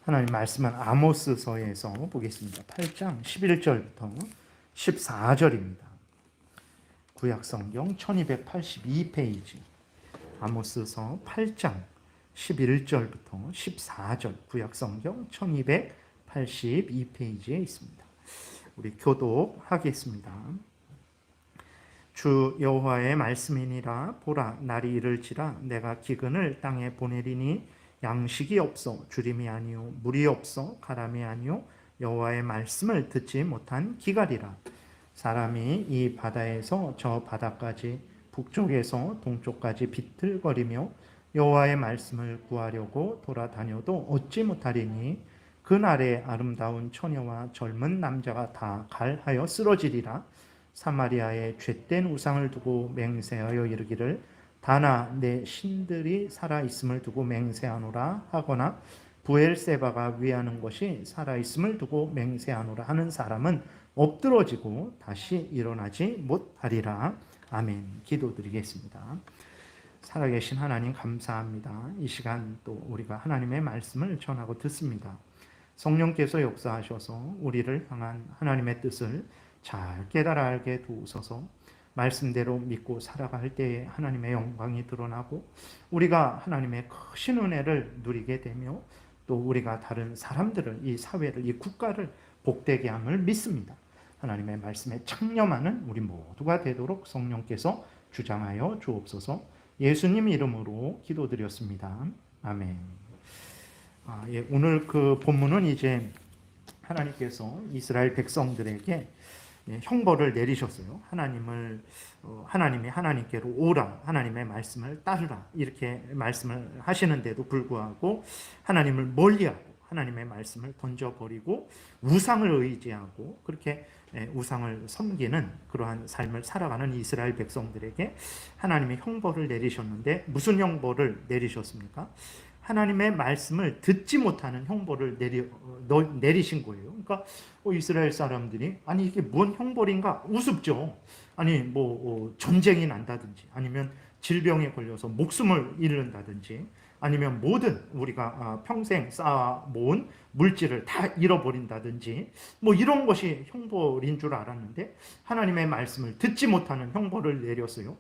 하나님 말씀은 아모스서에서 보겠습니다. 8장 11절부터 14절입니다. 구약성경 1282페이지 아모스서 8장 11절부터 14절 구약성경 1282페이지에 있습니다. 우리 교독하겠습니다. 주 여호와의 말씀이니라. 보라, 날이 이를지라 내가 기근을 땅에 보내리니 양식이 없어 주림이 아니요 물이 없어 가람이 아니요 여호와의 말씀을 듣지 못한 기갈이라. 사람이 이 바다에서 저 바다까지 북쪽에서 동쪽까지 비틀거리며 여호와의 말씀을 구하려고 돌아다녀도 얻지 못하리니 그날에 아름다운 처녀와 젊은 남자가 다 갈하여 쓰러지리라. 사마리아에 죗된 우상을 두고 맹세하여 이르기를 다나 내 신들이 살아있음을 두고 맹세하노라 하거나 부엘세바가 위하는 것이 살아있음을 두고 맹세하노라 하는 사람은 엎드러지고 다시 일어나지 못하리라. 아멘. 기도드리겠습니다. 살아계신 하나님 감사합니다. 이 시간 또 우리가 하나님의 말씀을 전하고 듣습니다. 성령께서 역사하셔서 우리를 향한 하나님의 뜻을 잘 깨달아 알게 도우소서. 말씀대로 믿고 살아갈 때에 하나님의 영광이 드러나고 우리가 하나님의 크신 은혜를 누리게 되며 또 우리가 다른 사람들을, 이 사회를, 이 국가를 복되게 함을 믿습니다. 하나님의 말씀에 창념하는 우리 모두가 되도록 성령께서 주장하여 주옵소서. 예수님 이름으로 기도드렸습니다. 아멘. 오늘 그 본문은 이제 하나님께서 이스라엘 백성들에게 형벌을 내리셨어요. 하나님이 하나님께로 오라, 하나님의 말씀을 따르라 이렇게 말씀을 하시는데도 불구하고 하나님을 멀리하고 하나님의 말씀을 던져버리고 우상을 의지하고 그렇게 우상을 섬기는 그러한 삶을 살아가는 이스라엘 백성들에게 하나님이 형벌을 내리셨는데 무슨 형벌을 내리셨습니까? 하나님의 말씀을 듣지 못하는 형벌을 내리신 거예요. 그러니까 이스라엘 사람들이 아니 이게 뭔 형벌인가 우습죠. 아니 전쟁이 난다든지 아니면 질병에 걸려서 목숨을 잃는다든지 아니면 모든 우리가 평생 쌓아 모은 물질을 다 잃어버린다든지 이런 것이 형벌인 줄 알았는데 하나님의 말씀을 듣지 못하는 형벌을 내렸어요.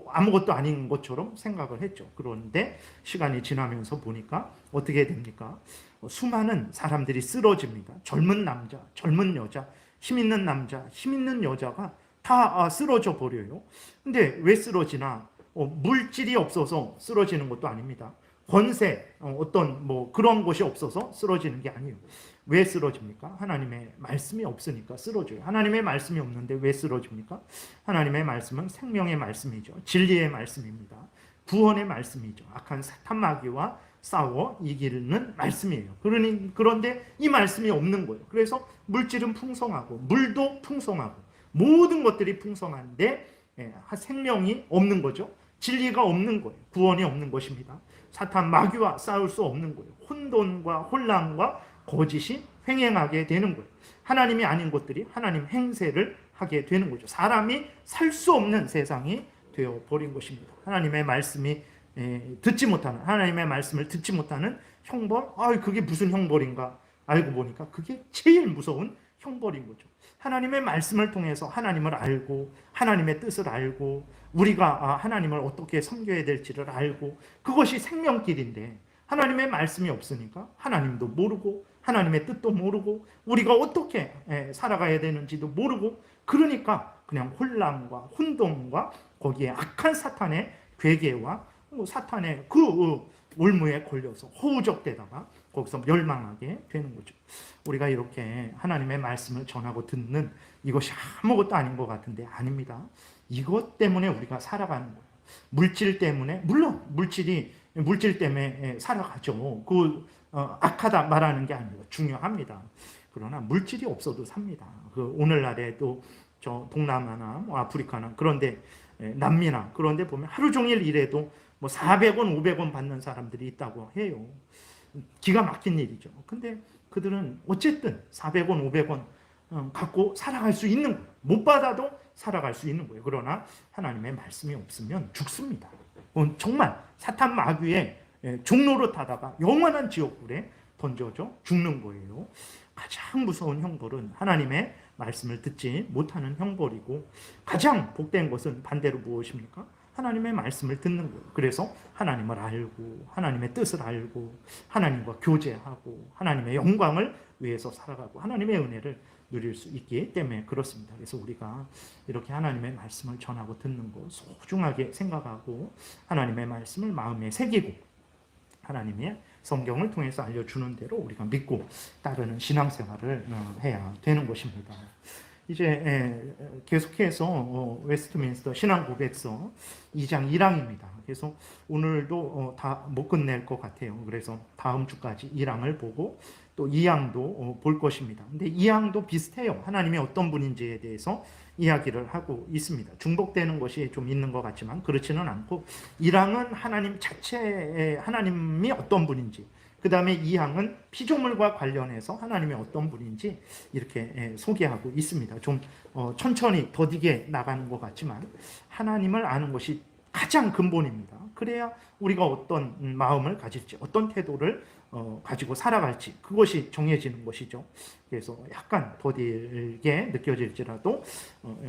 아무것도 아닌 것처럼 생각을 했죠. 그런데 시간이 지나면서 보니까 어떻게 됩니까? 수많은 사람들이 쓰러집니다. 젊은 남자, 젊은 여자, 힘 있는 남자, 힘 있는 여자가 다 쓰러져 버려요. 근데 왜 쓰러지나? 물질이 없어서 쓰러지는 것도 아닙니다. 권세, 그런 것이 없어서 쓰러지는 게 아니에요. 왜 쓰러집니까? 하나님의 말씀이 없으니까 쓰러져요. 하나님의 말씀이 없는데 왜 쓰러집니까? 하나님의 말씀은 생명의 말씀이죠. 진리의 말씀입니다. 구원의 말씀이죠. 악한 사탄 마귀와 싸워 이기는 말씀이에요. 그런데 이 말씀이 없는 거예요. 그래서 물질은 풍성하고 물도 풍성하고 모든 것들이 풍성한데 생명이 없는 거죠. 진리가 없는 거예요. 구원이 없는 것입니다. 사탄 마귀와 싸울 수 없는 거예요. 혼돈과 혼란과 거짓이 횡행하게 되는 거예요. 하나님이 아닌 것들이 하나님 행세를 하게 되는 거죠. 사람이 살 수 없는 세상이 되어버린 것입니다. 하나님의 말씀이 하나님의 말씀을 듣지 못하는 형벌? 그게 무슨 형벌인가? 알고 보니까 그게 제일 무서운 형벌인 거죠. 하나님의 말씀을 통해서 하나님을 알고 하나님의 뜻을 알고 우리가 하나님을 어떻게 섬겨야 될지를 알고 그것이 생명길인데 하나님의 말씀이 없으니까 하나님도 모르고 하나님의 뜻도 모르고 우리가 어떻게 살아가야 되는지도 모르고 그러니까 그냥 혼란과 혼돈과 거기에 악한 사탄의 괴계와 사탄의 그 올무에 걸려서 허우적대다가 거기서 멸망하게 되는 거죠. 우리가 이렇게 하나님의 말씀을 전하고 듣는 이것이 아무것도 아닌 것 같은데 아닙니다. 이것 때문에 우리가 살아가는 거예요. 물질 때문에 물론 물질 때문에 살아가죠. 악하다 말하는 게 아니고 중요합니다. 그러나 물질이 없어도 삽니다. 오늘날에도 저 동남아나 아프리카나 그런데 남미나 그런데 보면 하루 종일 일해도 400원, 500원 받는 사람들이 있다고 해요. 기가 막힌 일이죠. 근데 그들은 어쨌든 400원, 500원 갖고 살아갈 수 있는 거예요. 못 받아도 살아갈 수 있는 거예요. 그러나 하나님의 말씀이 없으면 죽습니다. 정말 사탄 마귀의 종로로 타다가 영원한 지옥불에 던져져 죽는 거예요. 가장 무서운 형벌은 하나님의 말씀을 듣지 못하는 형벌이고, 가장 복된 것은 반대로 무엇입니까? 하나님의 말씀을 듣는 거예요. 그래서 하나님을 알고 하나님의 뜻을 알고 하나님과 교제하고 하나님의 영광을 위해서 살아가고 하나님의 은혜를 누릴 수 있기 때문에 그렇습니다. 그래서 우리가 이렇게 하나님의 말씀을 전하고 듣는 거 소중하게 생각하고 하나님의 말씀을 마음에 새기고 하나님의 성경을 통해서 알려주는 대로 우리가 믿고 따르는 신앙생활을 해야 되는 것입니다. 이제 계속해서 웨스트민스터 신앙고백서 2장 1항입니다. 그래서 오늘도 다 못 끝낼 것 같아요. 그래서 다음 주까지 1항을 보고 또 2항도 볼 것입니다. 근데 2항도 비슷해요. 하나님이 어떤 분인지에 대해서 이야기를 하고 있습니다. 중복되는 것이 좀 있는 것 같지만 그렇지는 않고, 1항은 하나님 자체의 하나님이 어떤 분인지, 그 다음에 2항은 피조물과 관련해서 하나님이 어떤 분인지 이렇게 소개하고 있습니다. 좀 천천히 더디게 나가는 것 같지만 하나님을 아는 것이 가장 근본입니다. 그래야 우리가 어떤 마음을 가질지, 어떤 태도를 가지고 살아갈지, 그것이 정해지는 것이죠. 그래서 약간 더디게 느껴질지라도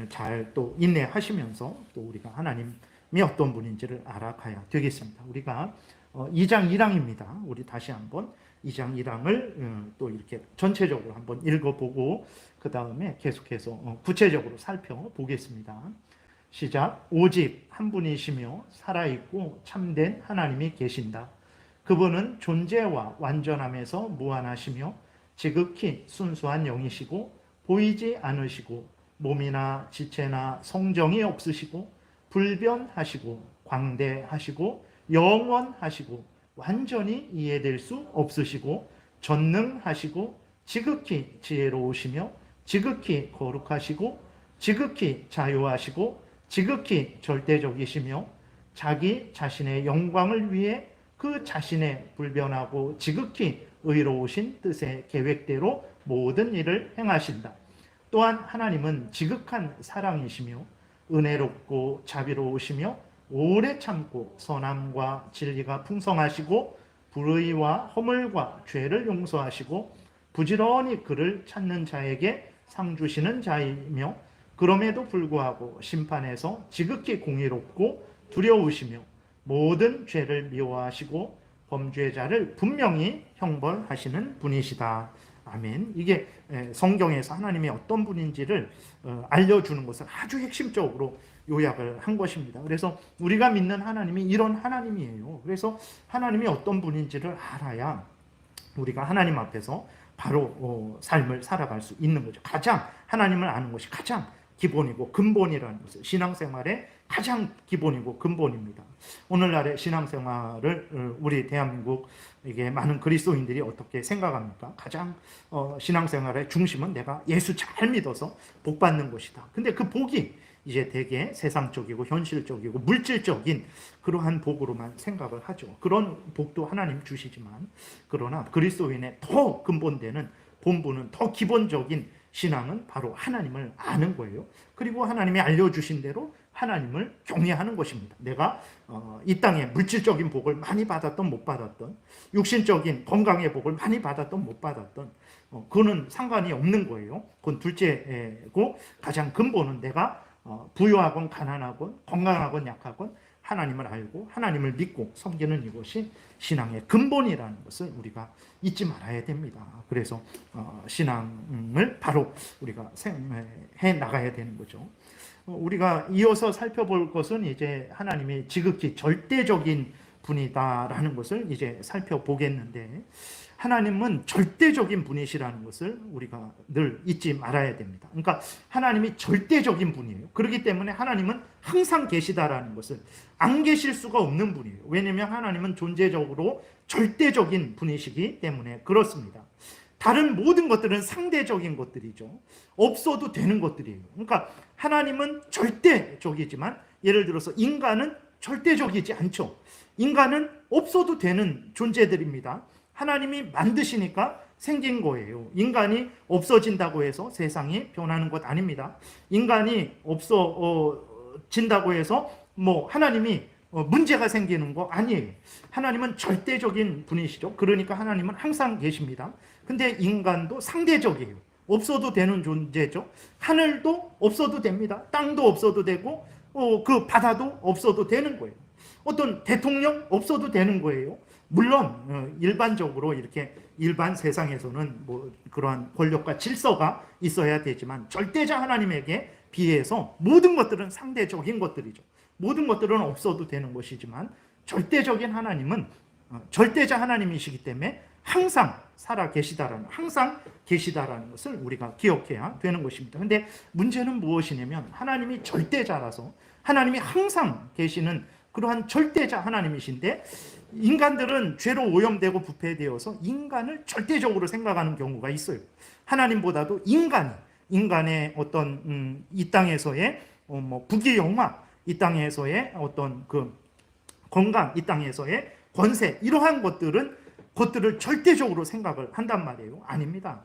잘 또 인내하시면서 또 우리가 하나님이 어떤 분인지를 알아가야 되겠습니다. 우리가 2장 1항입니다. 우리 다시 한번 2장 1항을 또 이렇게 전체적으로 한번 읽어보고 그 다음에 계속해서 구체적으로 살펴보겠습니다. 시작. 오직 한 분이시며 살아있고 참된 하나님이 계신다. 그분은 존재와 완전함에서 무한하시며 지극히 순수한 영이시고 보이지 않으시고 몸이나 지체나 성정이 없으시고 불변하시고 광대하시고 영원하시고 완전히 이해될 수 없으시고 전능하시고 지극히 지혜로우시며 지극히 거룩하시고 지극히 자유하시고 지극히 절대적이시며 자기 자신의 영광을 위해 그 자신의 불변하고 지극히 의로우신 뜻의 계획대로 모든 일을 행하신다. 또한 하나님은 지극한 사랑이시며 은혜롭고 자비로우시며 오래 참고 선함과 진리가 풍성하시고 불의와 허물과 죄를 용서하시고 부지런히 그를 찾는 자에게 상 주시는 자이며 그럼에도 불구하고 심판에서 지극히 공의롭고 두려우시며 모든 죄를 미워하시고 범죄자를 분명히 형벌하시는 분이시다. 아멘. 이게 성경에서 하나님이 어떤 분인지를 알려주는 것을 아주 핵심적으로 요약을 한 것입니다. 그래서 우리가 믿는 하나님이 이런 하나님이에요. 그래서 하나님이 어떤 분인지를 알아야 우리가 하나님 앞에서 바로 삶을 살아갈 수 있는 거죠. 가장 하나님을 아는 것이 가장 기본이고 근본이라는 것을, 신앙생활의 가장 기본이고 근본입니다. 오늘날의 신앙생활을 우리 대한민국 이게 많은 그리스도인들이 어떻게 생각합니까? 가장 신앙생활의 중심은 내가 예수 잘 믿어서 복 받는 것이다. 근데 그 복이 이제 되게 세상적이고 현실적이고 물질적인 그러한 복으로만 생각을 하죠. 그런 복도 하나님 주시지만, 그러나 그리스도인의 더 근본되는 본분은, 더 기본적인 신앙은 바로 하나님을 아는 거예요. 그리고 하나님이 알려주신 대로 하나님을 경외하는 것입니다. 내가 이 땅에 물질적인 복을 많이 받았던 못 받았던, 육신적인 건강의 복을 많이 받았던 못 받았던, 그거는 상관이 없는 거예요. 그건 둘째고, 가장 근본은 내가 부유하건 가난하건 건강하건 약하건 하나님을 알고 하나님을 믿고 섬기는 이것이 신앙의 근본이라는 것을 우리가 잊지 말아야 됩니다. 그래서 신앙을 바로 우리가 해 나가야 되는 거죠. 우리가 이어서 살펴볼 것은 이제 하나님이 지극히 절대적인 분이다라는 것을 이제 살펴보겠는데, 하나님은 절대적인 분이시라는 것을 우리가 늘 잊지 말아야 됩니다. 그러니까 하나님이 절대적인 분이에요. 그렇기 때문에 하나님은 항상 계시다라는 것을, 안 계실 수가 없는 분이에요. 왜냐하면 하나님은 존재적으로 절대적인 분이시기 때문에 그렇습니다. 다른 모든 것들은 상대적인 것들이죠. 없어도 되는 것들이에요. 그러니까 하나님은 절대적이지만, 예를 들어서 인간은 절대적이지 않죠. 인간은 없어도 되는 존재들입니다. 하나님이 만드시니까 생긴 거예요. 인간이 없어진다고 해서 세상이 변하는 것 아닙니다. 인간이 없어진다고 해서 하나님이 문제가 생기는 거 아니에요. 하나님은 절대적인 분이시죠. 그러니까 하나님은 항상 계십니다. 근데 인간도 상대적이에요. 없어도 되는 존재죠. 하늘도 없어도 됩니다. 땅도 없어도 되고 그 바다도 없어도 되는 거예요. 어떤 대통령 없어도 되는 거예요. 물론 일반적으로 이렇게 일반 세상에서는 뭐 그러한 권력과 질서가 있어야 되지만 절대자 하나님에게 비해서 모든 것들은 상대적인 것들이죠. 모든 것들은 없어도 되는 것이지만 절대적인 하나님은 절대자 하나님이시기 때문에 항상 살아 계시다라는, 항상 계시다라는 것을 우리가 기억해야 되는 것입니다. 근데 문제는 무엇이냐면 하나님이 절대자라서 하나님이 항상 계시는 그러한 절대자 하나님이신데 인간들은 죄로 오염되고 부패되어서 인간을 절대적으로 생각하는 경우가 있어요. 하나님보다도 인간의 어떤 이 땅에서의 뭐 부귀영화, 이 땅에서의 어떤 그 건강, 이 땅에서의 권세, 이러한 것들을 절대적으로 생각을 한단 말이에요. 아닙니다.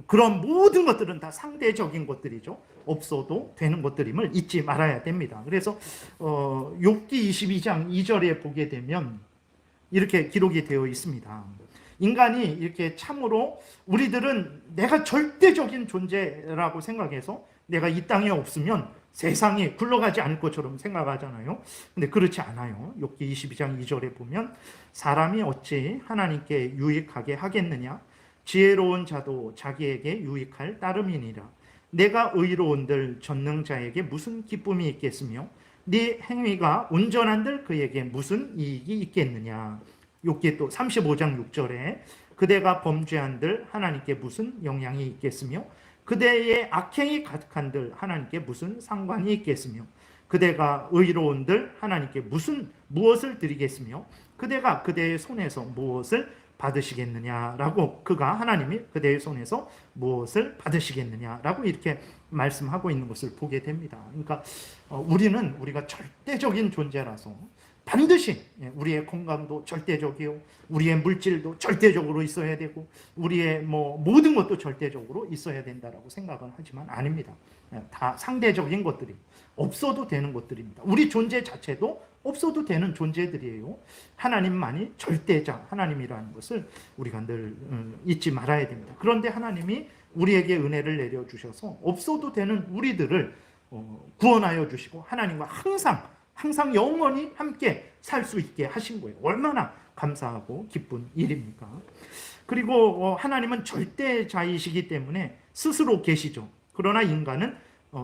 그런 모든 것들은 다 상대적인 것들이죠. 없어도 되는 것들임을 잊지 말아야 됩니다. 그래서 욥기 22장 2절에 보게 되면 이렇게 기록이 되어 있습니다. 인간이 이렇게 참으로 우리들은 내가 절대적인 존재라고 생각해서 내가 이 땅에 없으면 세상이 굴러가지 않을 것처럼 생각하잖아요. 근데 그렇지 않아요. 욥기 22장 2절에 보면 사람이 어찌 하나님께 유익하게 하겠느냐? 지혜로운 자도 자기에게 유익할 따름이니라. 내가 의로운들 전능자에게 무슨 기쁨이 있겠으며 네 행위가 온전한들 그에게 무슨 이익이 있겠느냐. 욥기 또 35장 6절에 그대가 범죄한들 하나님께 무슨 영향이 있겠으며 그대의 악행이 가득한들 하나님께 무슨 상관이 있겠으며 그대가 의로운들 하나님께 무엇을 드리겠으며 그대가 그대의 손에서 무엇을 받으시겠느냐라고, 그가 하나님이 그대의 손에서 무엇을 받으시겠느냐라고 이렇게 말씀하고 있는 것을 보게 됩니다. 그러니까 우리가 절대적인 존재라서 반드시 우리의 건강도 절대적이요, 우리의 물질도 절대적으로 있어야 되고 우리의 모든 것도 절대적으로 있어야 된다라고 생각은 하지만 아닙니다. 다 상대적인 것들이 없어도 되는 것들입니다. 우리 존재 자체도 없어도 되는 존재들이에요. 하나님만이 절대자 하나님이라는 것을 우리가 늘 잊지 말아야 됩니다. 그런데 하나님이 우리에게 은혜를 내려주셔서 없어도 되는 우리들을 구원하여 주시고 하나님과 항상 영원히 함께 살 수 있게 하신 거예요. 얼마나 감사하고 기쁜 일입니까? 그리고 하나님은 절대자이시기 때문에 스스로 계시죠. 그러나 인간은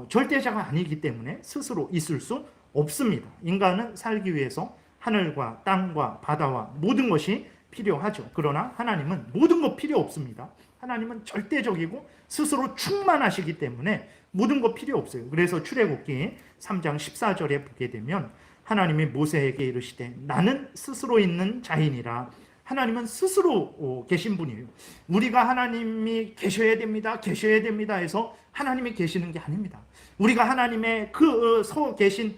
절대자가 아니기 때문에 스스로 있을 수 없습니다. 인간은 살기 위해서 하늘과 땅과 바다와 모든 것이 필요하죠. 그러나 하나님은 모든 것 필요 없습니다. 하나님은 절대적이고 스스로 충만하시기 때문에 모든 것 필요 없어요. 그래서 출애굽기 3장 14절에 보게 되면 하나님이 모세에게 이르시되 나는 스스로 있는 자이니라. 하나님은 스스로 계신 분이에요. 우리가 하나님이 계셔야 됩니다 해서 하나님이 계시는 게 아닙니다. 우리가 하나님의 서 계신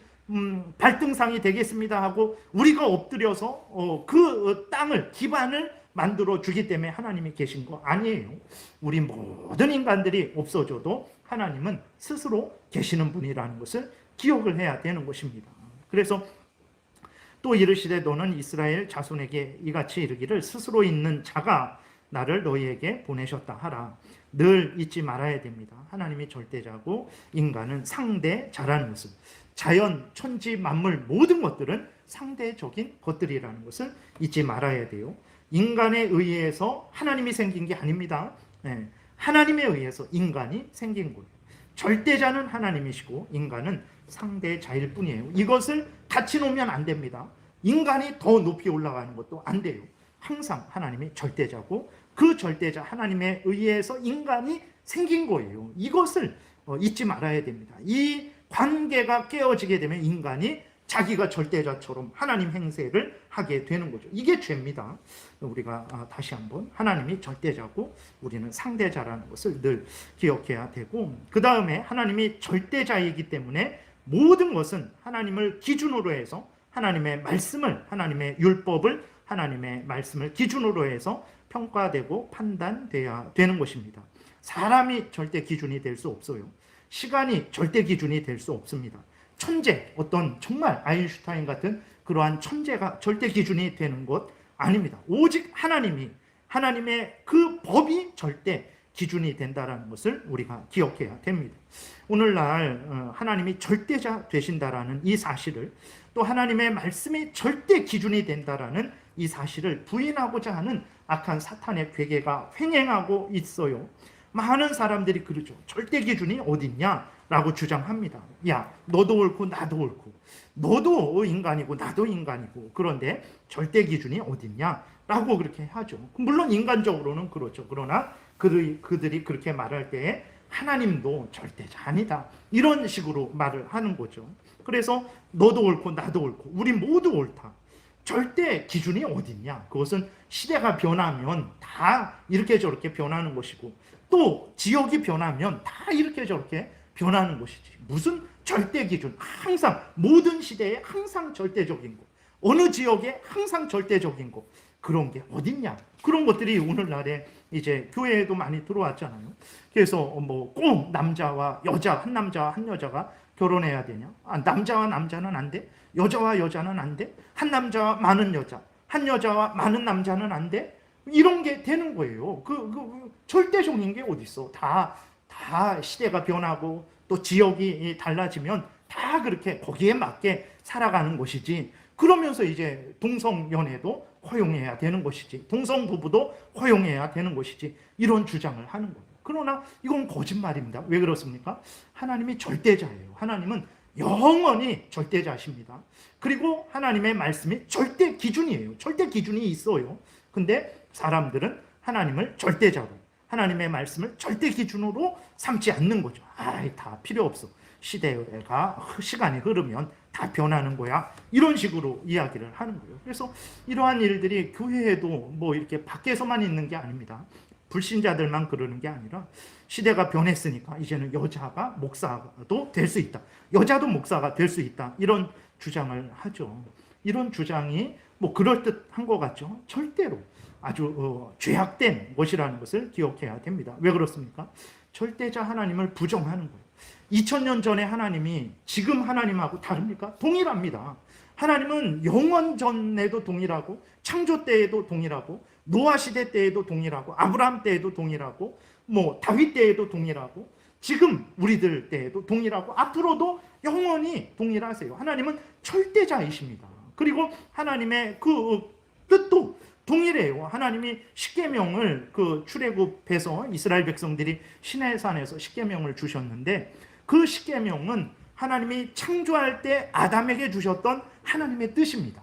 발등상이 되겠습니다 하고 우리가 엎드려서 그 땅을, 기반을 만들어 주기 때문에 하나님이 계신 거 아니에요. 우리 모든 인간들이 없어져도 하나님은 스스로 계시는 분이라는 것을 기억을 해야 되는 것입니다. 그래서 또 이르시되 너는 이스라엘 자손에게 이같이 이르기를 스스로 있는 자가 나를 너희에게 보내셨다 하라. 늘 잊지 말아야 됩니다. 하나님이 절대자고 인간은 상대자라는 것을. 자연, 천지, 만물 모든 것들은 상대적인 것들이라는 것을 잊지 말아야 돼요. 인간에 의해서 하나님이 생긴 게 아닙니다. 하나님에 의해서 인간이 생긴 거예요. 절대자는 하나님이시고 인간은 상대자일 뿐이에요. 이것을 같이 놓으면 안 됩니다. 인간이 더 높이 올라가는 것도 안 돼요. 항상 하나님이 절대자고 그 절대자 하나님에 의해서 인간이 생긴 거예요. 이것을 잊지 말아야 됩니다. 이 관계가 깨어지게 되면 인간이 자기가 절대자처럼 하나님 행세를 하게 되는 거죠. 이게 죄입니다. 우리가 다시 한번 하나님이 절대자고 우리는 상대자라는 것을 늘 기억해야 되고, 그 다음에 하나님이 절대자이기 때문에 모든 것은 하나님을 기준으로 해서 하나님의 말씀을, 하나님의 율법을, 하나님의 말씀을 기준으로 해서 평가되고 판단돼야 되는 것입니다. 사람이 절대 기준이 될 수 없어요. 시간이 절대 기준이 될 수 없습니다. 천재, 어떤 정말 아인슈타인 같은 그러한 천재가 절대 기준이 되는 것 아닙니다. 오직 하나님의 그 법이 절대 기준이 된다는 것을 우리가 기억해야 됩니다. 오늘날 하나님이 절대자 되신다라는 이 사실을, 또 하나님의 말씀이 절대 기준이 된다라는 이 사실을 부인하고자 하는 악한 사탄의 괴계가 횡행하고 있어요. 많은 사람들이 그러죠. 절대 기준이 어딨냐? 라고 주장합니다. 야, 너도 옳고 나도 옳고, 너도 인간이고 나도 인간이고, 그런데 절대 기준이 어딨냐? 라고 그렇게 하죠. 물론 인간적으로는 그렇죠. 그러나 그들이 그렇게 말할 때에 하나님도 절대자 아니다, 이런 식으로 말을 하는 거죠. 그래서 너도 옳고 나도 옳고 우리 모두 옳다. 절대 기준이 어딨냐? 그것은 시대가 변하면 다 이렇게 저렇게 변하는 것이고, 또 지역이 변하면 다 이렇게 저렇게 변하는 것이지. 무슨 절대 기준? 항상 모든 시대에 항상 절대적인 것, 어느 지역에 항상 절대적인 것, 그런 게 어딨냐? 그런 것들이 오늘날에 이제 교회에도 많이 들어왔잖아요. 그래서 뭐 꼭 남자와 여자, 한 남자와 한 여자가 결혼해야 되냐? 남자와 남자는 안 돼? 여자와 여자는 안 돼? 한 남자와 많은 여자, 한 여자와 많은 남자는 안 돼? 이런 게 되는 거예요. 절대적인 게 어디 있어? 다 시대가 변하고 또 지역이 달라지면 다 그렇게 거기에 맞게 살아가는 것이지. 그러면서 이제 동성연애도 허용해야 되는 것이지, 동성부부도 허용해야 되는 것이지, 이런 주장을 하는 거예요. 그러나 이건 거짓말입니다. 왜 그렇습니까? 하나님이 절대자예요. 하나님은 영원히 절대자십니다. 그리고 하나님의 말씀이 절대 기준이에요. 절대 기준이 있어요. 근데 사람들은 하나님을 절대자로, 하나님의 말씀을 절대 기준으로 삼지 않는 거죠. 다 필요 없어. 시간이 흐르면 다 변하는 거야. 이런 식으로 이야기를 하는 거예요. 그래서 이러한 일들이 교회에도 뭐 이렇게 밖에서만 있는 게 아닙니다. 불신자들만 그러는 게 아니라 시대가 변했으니까 이제는 여자가 목사도 될 수 있다, 여자도 목사가 될 수 있다, 이런 주장을 하죠. 이런 주장이 뭐 그럴듯한 것 같죠. 절대로 아주 죄악된 것이라는 것을 기억해야 됩니다. 왜 그렇습니까? 절대자 하나님을 부정하는 거예요. 2000년 전에 하나님이 지금 하나님하고 다릅니까? 동일합니다. 하나님은 영원 전에도 동일하고, 창조 때에도 동일하고, 노아 시대 때에도 동일하고, 아브라함 때에도 동일하고, 뭐 다윗 때에도 동일하고, 지금 우리들 때에도 동일하고, 앞으로도 영원히 동일하세요. 하나님은 절대자이십니다. 그리고 하나님의 그 뜻도 동일해요. 하나님이 십계명을 출애굽해서 이스라엘 백성들이 시내산에서 십계명을 주셨는데, 그 십계명은 하나님이 창조할 때 아담에게 주셨던 하나님의 뜻입니다.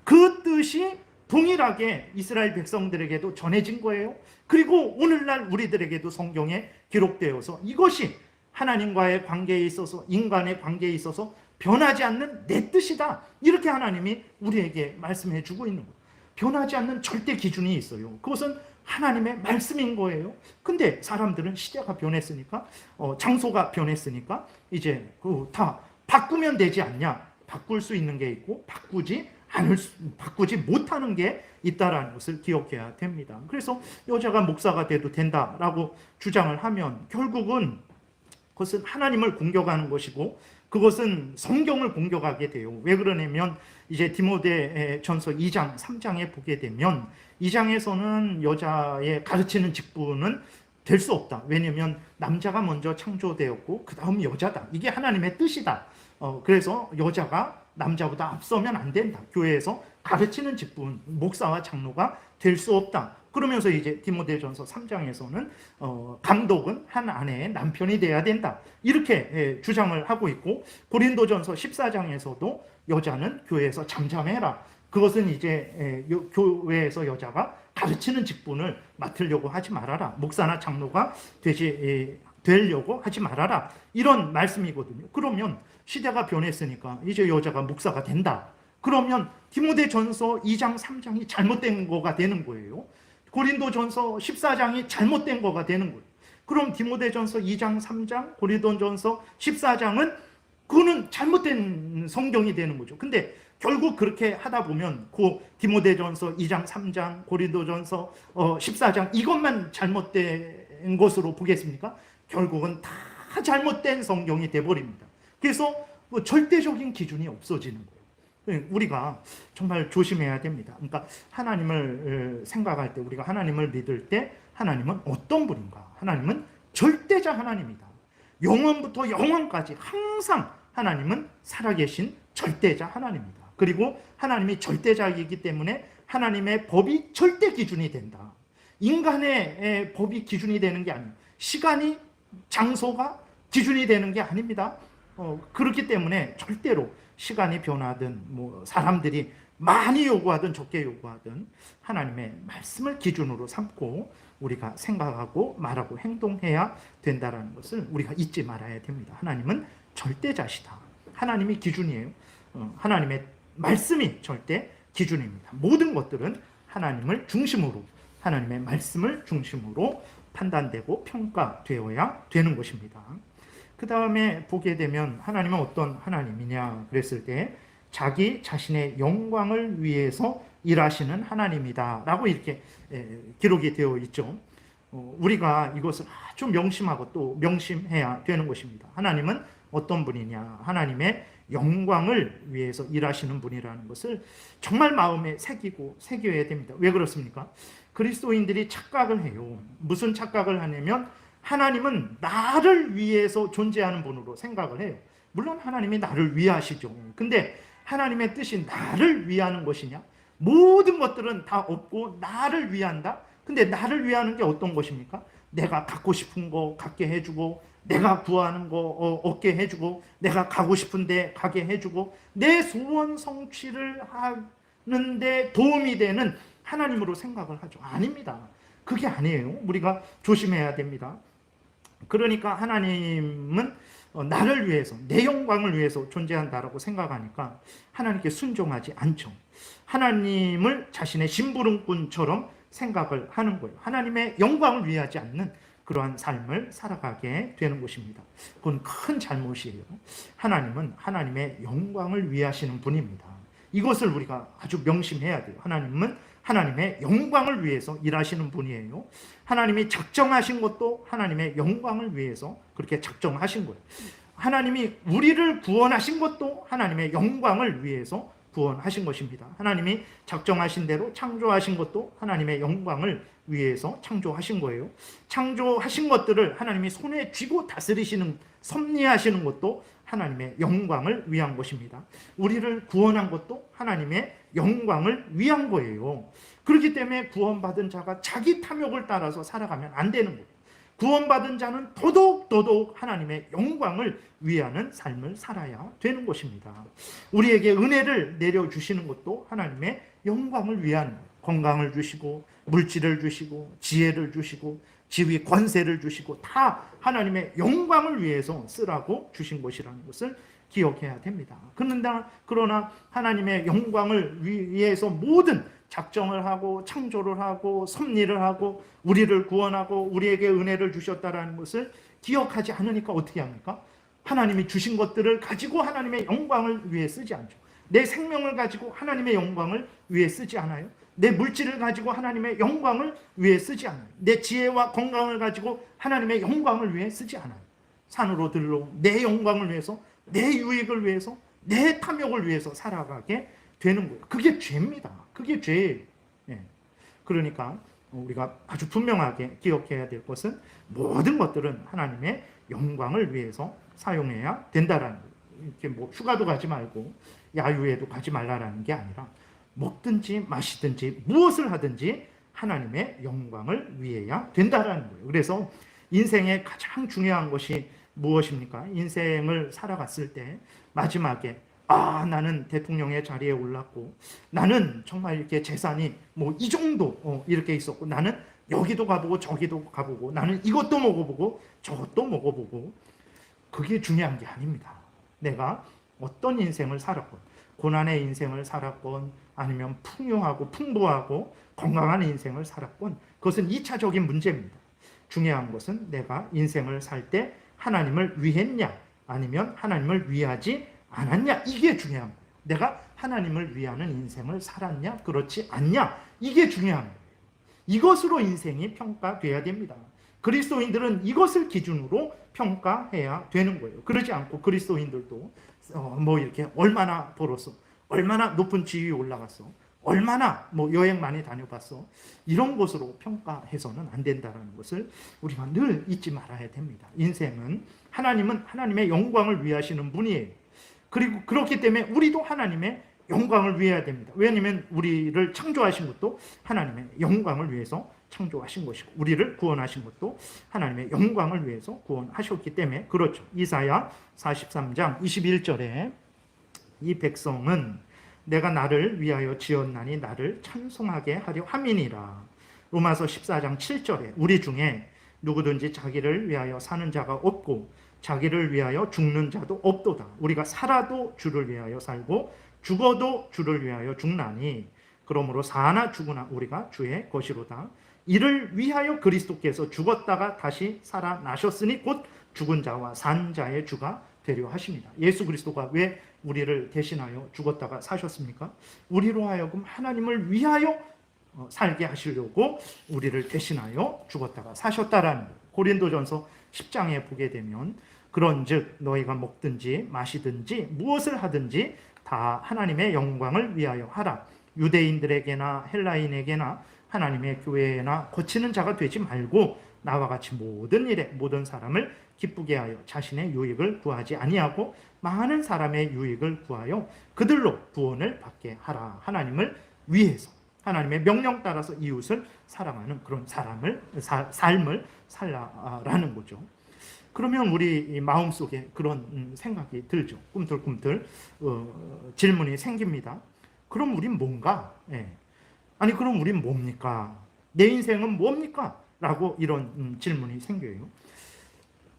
그 뜻이 동일하게 이스라엘 백성들에게도 전해진 거예요. 그리고 오늘날 우리들에게도 성경에 기록되어서 이것이 하나님과의 관계에 있어서, 인간의 관계에 있어서 변하지 않는 내 뜻이다, 이렇게 하나님이 우리에게 말씀해 주고 있는 거예요. 변하지 않는 절대 기준이 있어요. 그것은 하나님의 말씀인 거예요. 근데 사람들은 시대가 변했으니까, 장소가 변했으니까 이제 다 바꾸면 되지 않냐? 바꿀 수 있는 게 있고 바꾸지 못하는 게 있다라는 것을 기억해야 됩니다. 그래서 여자가 목사가 돼도 된다라고 주장을 하면 결국은 그것은 하나님을 공격하는 것이고, 그것은 성경을 공격하게 돼요. 왜 그러냐면 이제 디모데전서 2장, 3장에 보게 되면 2장에서는 여자의 가르치는 직분은 될 수 없다. 왜냐하면 남자가 먼저 창조되었고 그 다음 여자다. 이게 하나님의 뜻이다. 그래서 여자가 남자보다 앞서면 안 된다. 교회에서 가르치는 직분, 목사와 장로가 될 수 없다. 그러면서 이제 디모데전서 3장에서는 감독은 한 아내의 남편이 돼야 된다, 이렇게 주장을 하고 있고, 고린도전서 14장에서도 여자는 교회에서 잠잠해라. 그것은 이제 교회에서 여자가 가르치는 직분을 맡으려고 하지 말아라. 목사나 장로가 되려고 하지 말아라. 이런 말씀이거든요. 그러면 시대가 변했으니까 이제 여자가 목사가 된다. 그러면 디모데전서 2장, 3장이 잘못된 거가 되는 거예요. 고린도전서 14장이 잘못된 거가 되는 거예요. 그럼 디모데전서 2장, 3장, 고린도전서 14장은 그거는 잘못된 성경이 되는 거죠. 근데 결국 그렇게 하다 보면 그 디모데전서 2장, 3장, 고린도전서 14장 이것만 잘못된 것으로 보겠습니까? 결국은 다 잘못된 성경이 돼버립니다. 그래서 뭐 절대적인 기준이 없어지는 거예요. 우리가 정말 조심해야 됩니다. 그러니까 하나님을 생각할 때, 우리가 하나님을 믿을 때 하나님은 어떤 분인가? 하나님은 절대자 하나님이다. 영원부터 영원까지 항상 하나님은 살아계신 절대자 하나님입니다. 그리고 하나님이 절대자이기 때문에 하나님의 법이 절대 기준이 된다. 인간의 법이 기준이 되는 게 아니에요. 시간이, 장소가 기준이 되는 게 아닙니다. 그렇기 때문에 절대로 시간이 변하든 뭐 사람들이 많이 요구하든 적게 요구하든 하나님의 말씀을 기준으로 삼고 우리가 생각하고 말하고 행동해야 된다는 것을 우리가 잊지 말아야 됩니다. 하나님은 절대자시다. 하나님이 기준이에요. 하나님의 말씀이 절대 기준입니다. 모든 것들은 하나님을 중심으로, 하나님의 말씀을 중심으로 판단되고 평가되어야 되는 것입니다. 그 다음에 보게 되면 하나님은 어떤 하나님이냐 그랬을 때 자기 자신의 영광을 위해서 일하시는 하나님이다 라고 이렇게 기록이 되어 있죠. 우리가 이것을 아주 명심하고 또 명심해야 되는 것입니다. 하나님은 어떤 분이냐, 하나님의 영광을 위해서 일하시는 분이라는 것을 정말 마음에 새겨야 됩니다. 왜 그렇습니까? 그리스도인들이 착각을 해요. 무슨 착각을 하냐면 하나님은 나를 위해서 존재하는 분으로 생각을 해요. 물론 하나님이 나를 위하시죠. 근데 하나님의 뜻이 나를 위하는 것이냐? 모든 것들은 다 없고 나를 위한다? 근데 나를 위하는 게 어떤 것입니까? 내가 갖고 싶은 거 갖게 해주고, 내가 구하는 거 얻게 해주고, 내가 가고 싶은데 가게 해주고, 내 소원 성취를 하는데 도움이 되는 하나님으로 생각을 하죠. 아닙니다. 그게 아니에요. 우리가 조심해야 됩니다. 그러니까 하나님은 나를 위해서, 내 영광을 위해서 존재한다라고 생각하니까 하나님께 순종하지 않죠. 하나님을 자신의 심부름꾼처럼 생각을 하는 거예요. 하나님의 영광을 위하지 않는 그러한 삶을 살아가게 되는 것입니다. 그건 큰 잘못이에요. 하나님은 하나님의 영광을 위하시는 분입니다. 이것을 우리가 아주 명심해야 돼요. 하나님은 하나님의 영광을 위해서 일하시는 분이에요. 하나님이 작정하신 것도 하나님의 영광을 위해서 그렇게 작정하신 거예요. 하나님이 우리를 구원하신 것도 하나님의 영광을 위해서 구원하신 것입니다. 하나님이 작정하신 대로 창조하신 것도 하나님의 영광을 위해서 창조하신 거예요. 창조하신 것들을 하나님이 손에 쥐고 다스리시는, 섭리하시는 것도 하나님의 영광을 위한 것입니다. 우리를 구원한 것도 하나님의 영광을 위한 거예요. 그렇기 때문에 구원받은 자가 자기 탐욕을 따라서 살아가면 안 되는 거예요. 구원받은 자는 더더욱 하나님의 영광을 위하는 삶을 살아야 되는 것입니다. 우리에게 은혜를 내려주시는 것도 하나님의 영광을 위한 거예요. 건강을 주시고 물질을 주시고 지혜를 주시고 지위 권세를 주시고 다 하나님의 영광을 위해서 쓰라고 주신 것이라는 것을 기억해야 됩니다. 그러나 하나님의 영광을 위해서 모든 작정을 하고 창조를 하고 섭리를 하고 우리를 구원하고 우리에게 은혜를 주셨다라는 것을 기억하지 않으니까 어떻게 합니까? 하나님이 주신 것들을 가지고 하나님의 영광을 위해 쓰지 않죠. 내 생명을 가지고 하나님의 영광을 위해 쓰지 않아요. 내 물질을 가지고 하나님의 영광을 위해 쓰지 않아요. 내 지혜와 건강을 가지고 하나님의 영광을 위해 쓰지 않아요. 산으로 들러 내 영광을 위해서, 내 유익을 위해서, 내 탐욕을 위해서 살아가게 되는 거예요. 그게 죄입니다. 그게 죄예요. 그러니까 우리가 아주 분명하게 기억해야 될 것은 모든 것들은 하나님의 영광을 위해서 사용해야 된다라는 거예요. 이렇게 뭐 휴가도 가지 말고 야유회도 가지 말라라는 게 아니라 먹든지 마시든지 무엇을 하든지 하나님의 영광을 위해야 된다라는 거예요. 그래서 인생의 가장 중요한 것이 무엇입니까? 인생을 살아갔을 때 마지막에 나는 대통령의 자리에 올랐고 나는 정말 이렇게 재산이 뭐 이 정도 이렇게 있었고 나는 여기도 가보고 저기도 가보고 나는 이것도 먹어보고 저것도 먹어보고 그게 중요한 게 아닙니다. 내가 어떤 인생을 살았건 고난의 인생을 살았건 아니면 풍요하고 풍부하고 건강한 인생을 살았건 그것은 2차적인 문제입니다. 중요한 것은 내가 인생을 살 때 하나님을 위했냐 아니면 하나님을 위하지 않았냐 이게 중요한 거예요. 내가 하나님을 위하는 인생을 살았냐 그렇지 않냐 이게 중요한 거예요. 이것으로 인생이 평가돼야 됩니다. 그리스도인들은 이것을 기준으로 평가해야 되는 거예요. 그러지 않고 그리스도인들도 뭐 이렇게 얼마나 벌었어, 얼마나 높은 지위에 올라갔어, 얼마나 뭐 여행 많이 다녀봤어, 이런 것으로 평가해서는 안 된다는 것을 우리가 늘 잊지 말아야 됩니다. 인생은 하나님은 하나님의 영광을 위하시는 분이에요. 그리고 그렇기 때문에 우리도 하나님의 영광을 위해야 됩니다. 왜냐하면 우리를 창조하신 것도 하나님의 영광을 위해서 창조하신 것이고, 우리를 구원하신 것도 하나님의 영광을 위해서 구원하셨기 때문에 그렇죠. 이사야 43장 21절에 이 백성은 내가 나를 위하여 지었나니 나를 찬송하게 하려 함이니라. 로마서 14장 7절에 우리 중에 누구든지 자기를 위하여 사는 자가 없고 자기를 위하여 죽는 자도 없도다. 우리가 살아도 주를 위하여 살고 죽어도 주를 위하여 죽나니 그러므로 사나 죽으나 우리가 주의 것이로다. 이를 위하여 그리스도께서 죽었다가 다시 살아나셨으니 곧 죽은 자와 산 자의 주가 되려 하십니다. 예수 그리스도가 왜 우리를 대신하여 죽었다가 사셨습니까? 우리로 하여금 하나님을 위하여 살게 하시려고 우리를 대신하여 죽었다가 사셨다라는 거예요. 고린도전서 10장에 보게 되면 그런즉 너희가 먹든지 마시든지 무엇을 하든지 다 하나님의 영광을 위하여 하라. 유대인들에게나 헬라인에게나 하나님의 교회나 거치는 자가 되지 말고 나와 같이 모든 일에 모든 사람을 기쁘게 하여 자신의 유익을 구하지 아니하고 많은 사람의 유익을 구하여 그들로 구원을 받게 하라. 하나님을 위해서 하나님의 명령 따라서 이웃을 사랑하는 그런 삶을 살라라는 거죠. 그러면 우리 마음속에 그런 생각이 들죠. 꿈틀꿈틀 질문이 생깁니다. 그럼 우린 뭔가? 아니 그럼 우린 뭡니까? 내 인생은 뭡니까? 라고 이런 질문이 생겨요.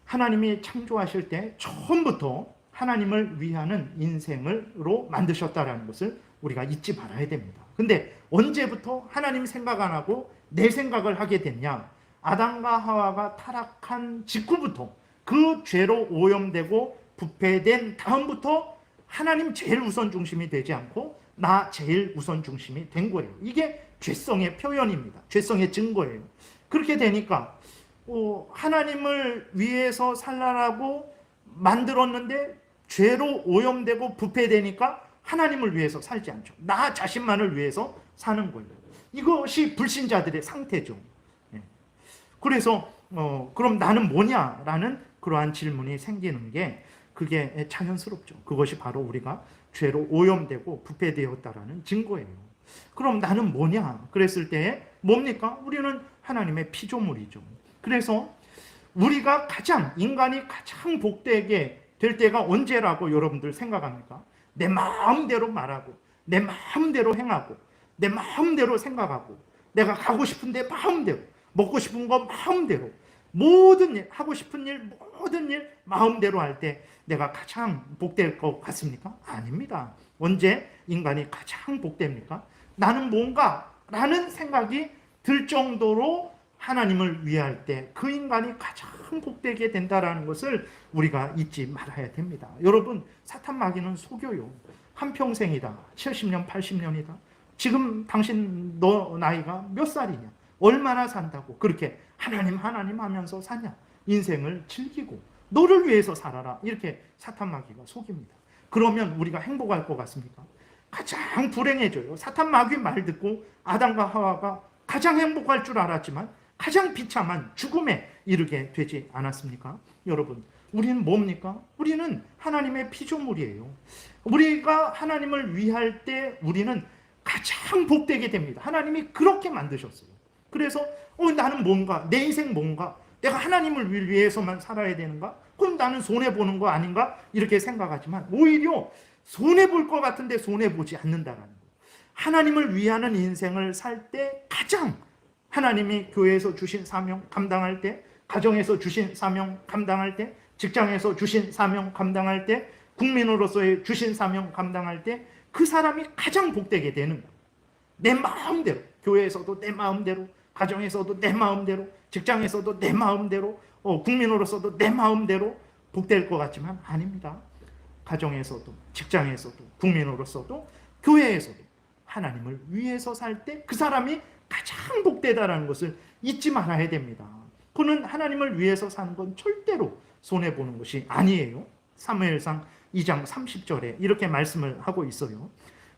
하나님이 창조하실 때 처음부터 하나님을 위하는 인생으로 만드셨다는 것을 우리가 잊지 말아야 됩니다. 근데 언제부터 하나님 생각 안 하고 내 생각을 하게 됐냐? 아담과 하와가 타락한 직후부터 그 죄로 오염되고 부패된 다음부터 하나님 제일 우선 중심이 되지 않고 나 제일 우선 중심이 된 거예요. 이게 죄성의 표현입니다. 죄성의 증거예요. 그렇게 되니까 하나님을 위해서 살라라고 만들었는데 죄로 오염되고 부패되니까 하나님을 위해서 살지 않죠. 나 자신만을 위해서 사는 거예요. 이것이 불신자들의 상태죠. 그래서 그럼 나는 뭐냐라는 그러한 질문이 생기는 게 그게 자연스럽죠. 그것이 바로 우리가 죄로 오염되고 부패되었다라는 증거예요. 그럼 나는 뭐냐? 그랬을 때 뭡니까? 우리는 하나님의 피조물이죠. 그래서 우리가 인간이 가장 복되게 될 때가 언제라고 여러분들 생각합니까? 내 마음대로 말하고 내 마음대로 행하고 내 마음대로 생각하고 내가 가고 싶은데 마음대로 먹고 싶은 거 마음대로 모든 일, 하고 싶은 일, 모든 일 마음대로 할 때 내가 가장 복될 것 같습니까? 아닙니다. 언제 인간이 가장 복됩니까? 나는 뭔가? 라는 생각이 들 정도로 하나님을 위할 때 그 인간이 가장 복되게 된다는 것을 우리가 잊지 말아야 됩니다. 여러분, 사탄 마귀는 속여요. 한평생이다. 70년, 80년이다. 지금 당신 너 나이가 몇 살이냐? 얼마나 산다고 그렇게 하나님 하면서 사냐? 인생을 즐기고 너를 위해서 살아라. 이렇게 사탄 마귀가 속입니다. 그러면 우리가 행복할 것 같습니까? 가장 불행해져요. 사탄 마귀 말 듣고 아담과 하와가 가장 행복할 줄 알았지만 가장 비참한 죽음에 이르게 되지 않았습니까? 여러분, 우리는 뭡니까? 우리는 하나님의 피조물이에요. 우리가 하나님을 위할 때 우리는 가장 복되게 됩니다. 하나님이 그렇게 만드셨어요. 그래서 나는 뭔가? 내 인생 뭔가? 내가 하나님을 위해서만 살아야 되는가? 그럼 나는 손해보는 거 아닌가? 이렇게 생각하지만 오히려 손해볼 것 같은데 손해보지 않는다라는 거. 하나님을 위하는 인생을 살 때 가장 하나님이 교회에서 주신 사명 감당할 때, 가정에서 주신 사명 감당할 때, 직장에서 주신 사명 감당할 때, 국민으로서의 주신 사명 감당할 때 그 사람이 가장 복되게 되는 거예요. 내 마음대로, 교회에서도 내 마음대로, 가정에서도 내 마음대로, 직장에서도 내 마음대로, 국민으로서도 내 마음대로 복될 것 같지만 아닙니다. 가정에서도, 직장에서도, 국민으로서도, 교회에서도 하나님을 위해서 살 때 그 사람이 가장 복되다라는 것을 잊지 말아야 됩니다. 그는 하나님을 위해서 사는 건 절대로 손해보는 것이 아니에요. 사무엘상 2장 30절에 이렇게 말씀을 하고 있어요.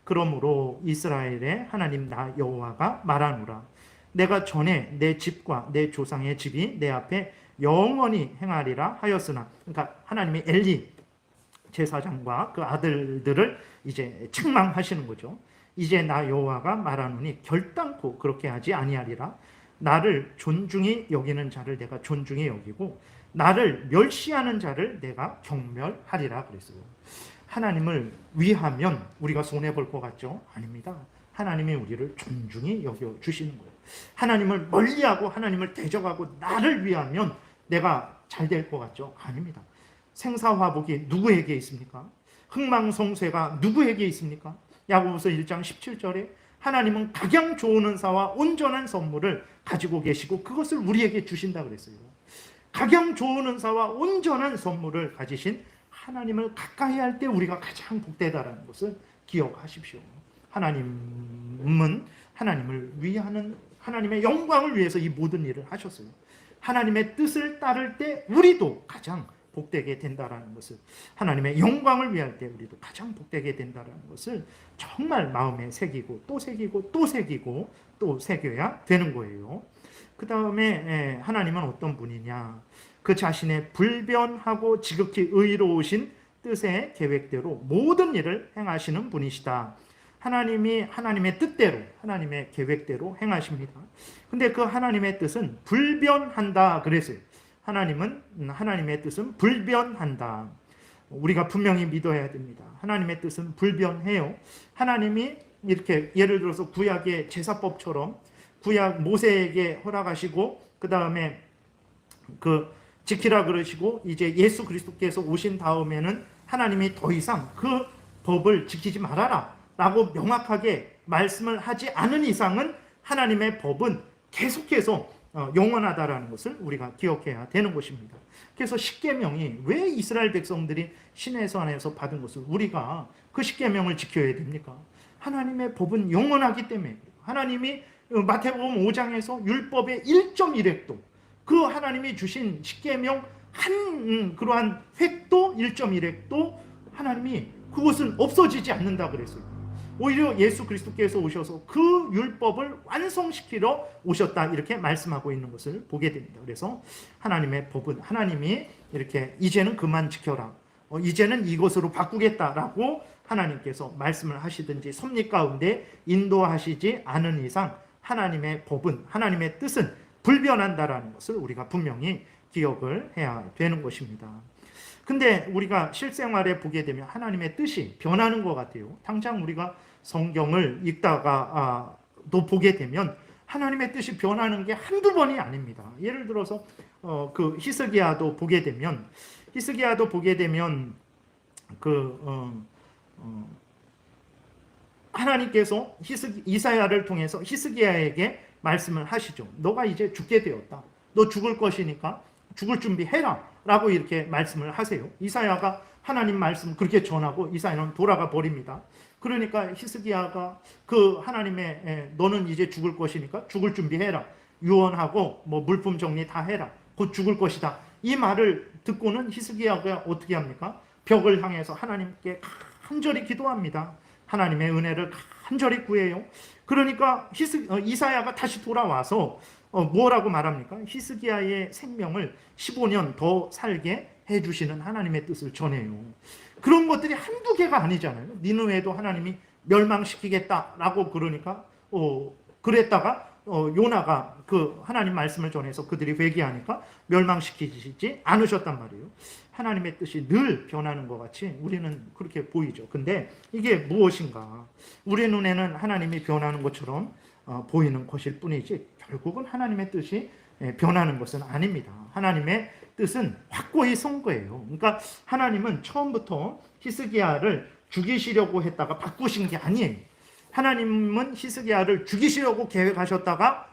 그러므로 이스라엘의 하나님 나 여호와가 말하노라. 내가 전에 내 집과 내 조상의 집이 내 앞에 영원히 행하리라 하였으나, 그러니까 하나님의 엘리 제사장과 그 아들들을 이제 책망하시는 거죠. 이제 나 여호와가 말하노니 결단코 그렇게 하지 아니하리라. 나를 존중히 여기는 자를 내가 존중히 여기고 나를 멸시하는 자를 내가 경멸하리라 그랬어요. 하나님을 위하면 우리가 손해볼 것 같죠? 아닙니다. 하나님이 우리를 존중히 여겨주시는 거예요. 하나님을 멀리하고 하나님을 대적하고 나를 위하면 내가 잘 될 것 같죠? 아닙니다. 생사화복이 누구에게 있습니까? 흥망성쇠가 누구에게 있습니까? 야고보서 1장 17절에 하나님은 각양 좋은 은사와 온전한 선물을 가지고 계시고 그것을 우리에게 주신다 그랬어요. 각양 좋은 은사와 온전한 선물을 가지신 하나님을 가까이 할 때 우리가 가장 복되다라는 것을 기억하십시오. 하나님은 하나님을 위하는, 하나님의 영광을 위해서 이 모든 일을 하셨어요. 하나님의 뜻을 따를 때 우리도 가장 복되게 된다라는 것을, 하나님의 영광을 위할 때 우리도 가장 복되게 된다라는 것을 정말 마음에 새기고 또 새기고 또 새기고 또 새겨야 되는 거예요. 그 다음에 하나님은 어떤 분이냐? 그 자신의 불변하고 지극히 의로우신 뜻의 계획대로 모든 일을 행하시는 분이시다. 하나님이 하나님의 뜻대로, 하나님의 계획대로 행하십니다. 근데 그 하나님의 뜻은 불변한다 그랬어요. 하나님의 뜻은 불변한다. 우리가 분명히 믿어야 됩니다. 하나님의 뜻은 불변해요. 하나님이 이렇게 예를 들어서 구약의 제사법처럼 구약 모세에게 허락하시고 그 다음에 그 지키라 그러시고 이제 예수 그리스도께서 오신 다음에는 하나님이 더 이상 그 법을 지키지 말아라 라고 명확하게 말씀을 하지 않은 이상은 하나님의 법은 계속해서 영원하다라는 것을 우리가 기억해야 되는 것입니다. 그래서 십계명이 왜 이스라엘 백성들이 시내산에서 받은 것을 우리가 그 십계명을 지켜야 됩니까? 하나님의 법은 영원하기 때문에. 하나님이 마태복음 5장에서 율법의 1.1획도 그 하나님이 주신 십계명 한 그러한 획도 1.1획도 하나님이 그것은 없어지지 않는다 그랬어요. 오히려 예수 그리스도께서 오셔서 그 율법을 완성시키러 오셨다 이렇게 말씀하고 있는 것을 보게 됩니다. 그래서 하나님의 법은 하나님이 이렇게 이제는 그만 지켜라, 이제는 이것으로 바꾸겠다라고 하나님께서 말씀을 하시든지 섭리 가운데 인도하시지 않은 이상 하나님의 법은, 하나님의 뜻은 불변한다라는 것을 우리가 분명히 기억을 해야 되는 것입니다. 근데 우리가 실생활에 보게 되면 하나님의 뜻이 변하는 것 같아요. 당장 우리가 성경을 읽다가 또 보게 되면 하나님의 뜻이 변하는 게 한두 번이 아닙니다. 예를 들어서 그 히스기야도 보게 되면 하나님께서 이사야를 통해서 히스기야에게 말씀을 하시죠. 너가 이제 죽게 되었다. 너 죽을 것이니까 죽을 준비해라 라고 이렇게 말씀을 하세요. 이사야가 하나님 말씀 그렇게 전하고 이사야는 돌아가 버립니다. 그러니까 히스기야가 그 하나님의 너는 이제 죽을 것이니까 죽을 준비해라, 유언하고 뭐 물품 정리 다 해라, 곧 죽을 것이다, 이 말을 듣고는 히스기야가 어떻게 합니까? 벽을 향해서 하나님께 간절히 기도합니다. 하나님의 은혜를 간절히 구해요. 그러니까 이사야가 다시 돌아와서 뭐라고 말합니까? 히스기야의 생명을 15년 더 살게 해주시는 하나님의 뜻을 전해요. 그런 것들이 한두 개가 아니잖아요. 니느웨도 하나님이 멸망시키겠다라고 그러니까 그랬다가 요나가 그 하나님 말씀을 전해서 그들이 회개하니까 멸망시키지 않으셨단 말이에요. 하나님의 뜻이 늘 변하는 것 같이 우리는 그렇게 보이죠. 근데 이게 무엇인가? 우리 눈에는 하나님이 변하는 것처럼 보이는 것일 뿐이지 결국은 하나님의 뜻이 변하는 것은 아닙니다. 하나님의 뜻은 확고히 선 거예요. 그러니까 하나님은 처음부터 히스기야를 죽이시려고 했다가 바꾸신 게 아니에요. 하나님은 히스기야를 죽이시려고 계획하셨다가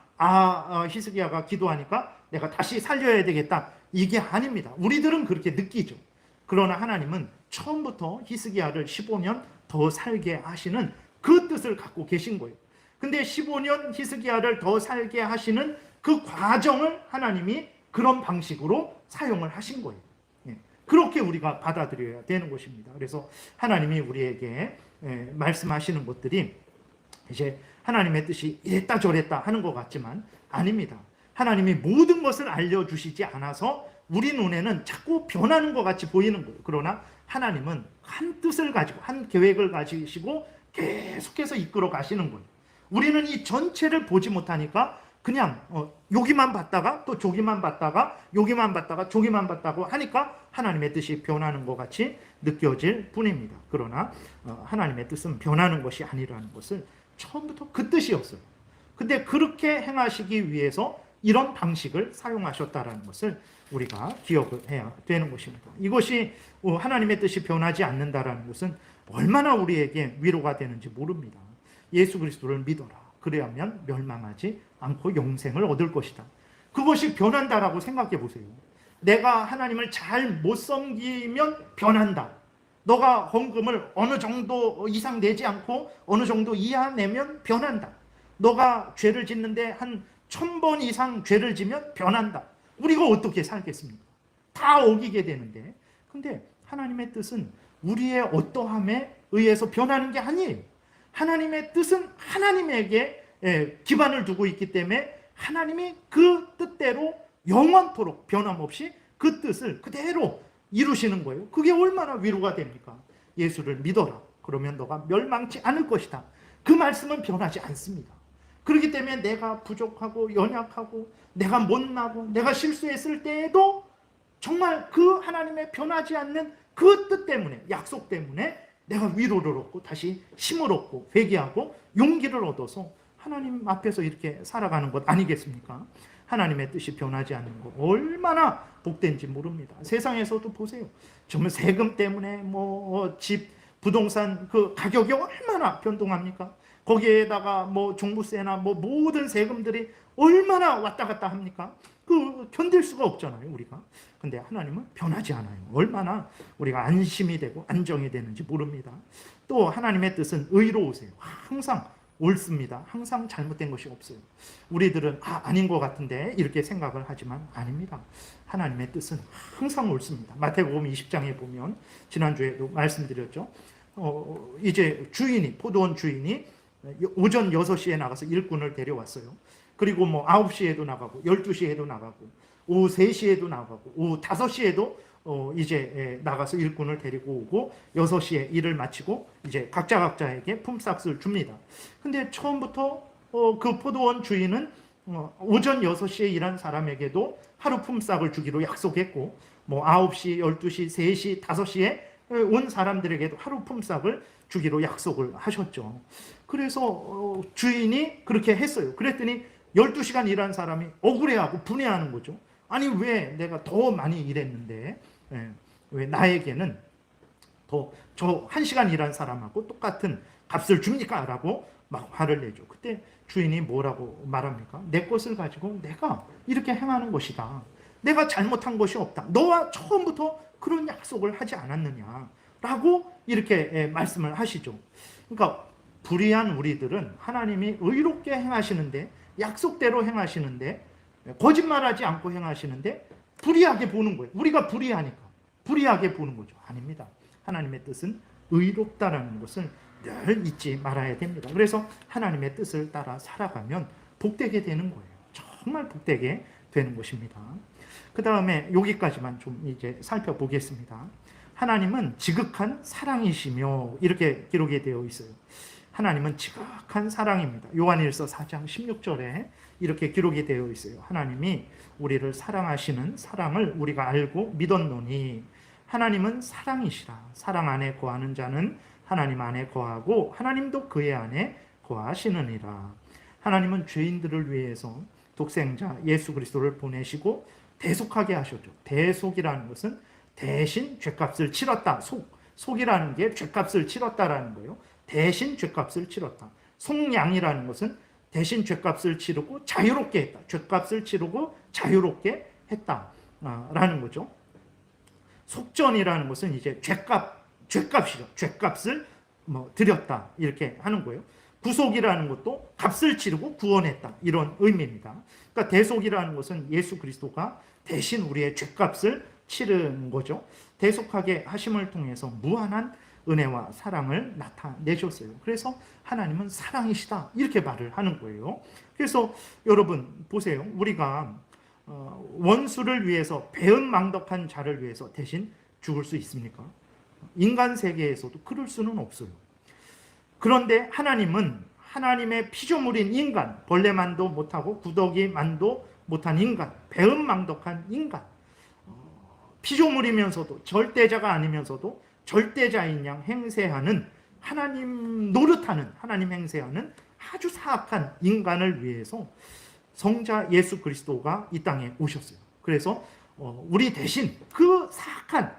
히스기야가 기도하니까 내가 다시 살려야 되겠다, 이게 아닙니다. 우리들은 그렇게 느끼죠. 그러나 하나님은 처음부터 히스기야를 15년 더 살게 하시는 그 뜻을 갖고 계신 거예요. 근데 15년 히스기야를 더 살게 하시는 그 과정을 하나님이 그런 방식으로 사용을 하신 거예요. 그렇게 우리가 받아들여야 되는 것입니다. 그래서 하나님이 우리에게 말씀하시는 것들이 이제 하나님의 뜻이 이랬다 저랬다 하는 것 같지만 아닙니다. 하나님이 모든 것을 알려주시지 않아서 우리 눈에는 자꾸 변하는 것 같이 보이는 거예요. 그러나 하나님은 한 뜻을 가지고 한 계획을 가지시고 계속해서 이끌어 가시는 거예요. 우리는 이 전체를 보지 못하니까 그냥 여기만 봤다가 또 저기만 봤다가 여기만 봤다가 저기만 봤다고 하니까 하나님의 뜻이 변하는 것 같이 느껴질 뿐입니다. 그러나 하나님의 뜻은 변하는 것이 아니라는 것을 처음부터 그 뜻이었어요. 근데 그렇게 행하시기 위해서 이런 방식을 사용하셨다라는 것을 우리가 기억을 해야 되는 것입니다. 이것이 하나님의 뜻이 변하지 않는다라는 것은 얼마나 우리에게 위로가 되는지 모릅니다. 예수 그리스도를 믿어라. 그래야면 멸망하지 않고 영생을 얻을 것이다. 그것이 변한다라고 생각해 보세요. 내가 하나님을 잘 못 섬기면 변한다. 너가 헌금을 어느 정도 이상 내지 않고 어느 정도 이하 내면 변한다. 너가 죄를 짓는데 한 1000번 이상 죄를 지면 변한다. 우리가 어떻게 살겠습니까? 다 어기게 되는데. 근데 하나님의 뜻은 우리의 어떠함에 의해서 변하는 게 아니에요. 하나님의 뜻은 하나님에게 기반을 두고 있기 때문에 하나님이 그 뜻대로 영원토록 변함없이 그 뜻을 그대로 이루시는 거예요. 그게 얼마나 위로가 됩니까? 예수를 믿어라. 그러면 너가 멸망치 않을 것이다. 그 말씀은 변하지 않습니다. 그렇기 때문에 내가 부족하고 연약하고 내가 못나고 내가 실수했을 때에도 정말 그 하나님의 변하지 않는 그 뜻 때문에, 약속 때문에 내가 위로를 얻고 다시 힘을 얻고 회개하고 용기를 얻어서 하나님 앞에서 이렇게 살아가는 것 아니겠습니까? 하나님의 뜻이 변하지 않는 것 얼마나 복된지 모릅니다. 세상에서도 보세요. 정말 세금 때문에 집, 부동산 그 가격이 얼마나 변동합니까? 거기에다가 종부세나 모든 세금들이 얼마나 왔다 갔다 합니까? 그 견딜 수가 없잖아요, 우리가. 근데 하나님은 변하지 않아요. 얼마나 우리가 안심이 되고 안정이 되는지 모릅니다. 또 하나님의 뜻은 의로우세요. 항상 옳습니다. 항상 잘못된 것이 없어요. 우리들은 아닌 것 같은데 이렇게 생각을 하지만 아닙니다. 하나님의 뜻은 항상 옳습니다. 마태복음 20장에 보면 지난주에도 말씀드렸죠. 이제 포도원 주인이 오전 6시에 나가서 일꾼을 데려왔어요. 그리고 9시에도 나가고 12시에도 나가고 오후 3시에도 나가고 오후 5시에도 이제 나가서 일꾼을 데리고 오고 6시에 일을 마치고 이제 각자에게 품삯을 줍니다. 근데 처음부터 그 포도원 주인은 오전 6시에 일한 사람에게도 하루 품삯을 주기로 약속했고 9시, 12시, 3시, 5시에 온 사람들에게도 하루 품삯을 주기로 약속을 하셨죠. 그래서 주인이 그렇게 했어요. 그랬더니 12시간 일한 사람이 억울해하고 분해하는 거죠. 아니 왜 내가 더 많이 일했는데 왜 나에게는 더 저 1시간 일한 사람하고 똑같은 값을 줍니까? 라고 막 화를 내죠. 그때 주인이 뭐라고 말합니까? 내 것을 가지고 내가 이렇게 행하는 것이다. 내가 잘못한 것이 없다. 너와 처음부터 그런 약속을 하지 않았느냐 라고 이렇게 말씀을 하시죠. 그러니까 불의한 우리들은 하나님이 의롭게 행하시는데 약속대로 행하시는데 거짓말하지 않고 행하시는데 불의하게 보는 거예요. 우리가 불의하니까 불의하게 보는 거죠. 아닙니다. 하나님의 뜻은 의롭다라는 것을 늘 잊지 말아야 됩니다. 그래서 하나님의 뜻을 따라 살아가면 복되게 되는 거예요. 정말 복되게 되는 것입니다. 그 다음에 여기까지만 좀 이제 살펴보겠습니다. 하나님은 지극한 사랑이시며 이렇게 기록이 되어 있어요. 하나님은 지극한 사랑입니다. 요한일서 4장 16절에 이렇게 기록이 되어 있어요. 하나님이 우리를 사랑하시는 사랑을 우리가 알고 믿었노니 하나님은 사랑이시라. 사랑 안에 거하는 자는 하나님 안에 거하고 하나님도 그의 안에 거하시느니라. 하나님은 죄인들을 위해서 독생자 예수 그리스도를 보내시고 대속하게 하셨죠. 대속이라는 것은 대신 죄값을 치렀다. 속이라는 게 죄값을 치렀다라는 거예요. 대신 죄값을 치렀다. 속량이라는 것은 대신 죄값을 치르고 자유롭게 했다. 죄값을 치르고 자유롭게 했다라는 거죠. 속전이라는 것은 이제 죄값이죠. 죄값을 드렸다 이렇게 하는 거예요. 구속이라는 것도 값을 치르고 구원했다 이런 의미입니다. 그러니까 대속이라는 것은 예수 그리스도가 대신 우리의 죄값을 치른 거죠. 대속하게 하심을 통해서 무한한 은혜와 사랑을 나타내셨어요. 그래서 하나님은 사랑이시다 이렇게 말을 하는 거예요. 그래서 여러분 보세요. 우리가 원수를 위해서 배은망덕한 자를 위해서 대신 죽을 수 있습니까? 인간 세계에서도 그럴 수는 없어요. 그런데 하나님은 하나님의 피조물인 인간, 벌레만도 못하고 구더기만도 못한 인간, 배은망덕한 인간, 피조물이면서도 절대자가 아니면서도 절대자인 양 행세하는 하나님 노릇하는 하나님 행세하는 아주 사악한 인간을 위해서 성자 예수 그리스도가 이 땅에 오셨어요. 그래서 우리 대신 그 사악한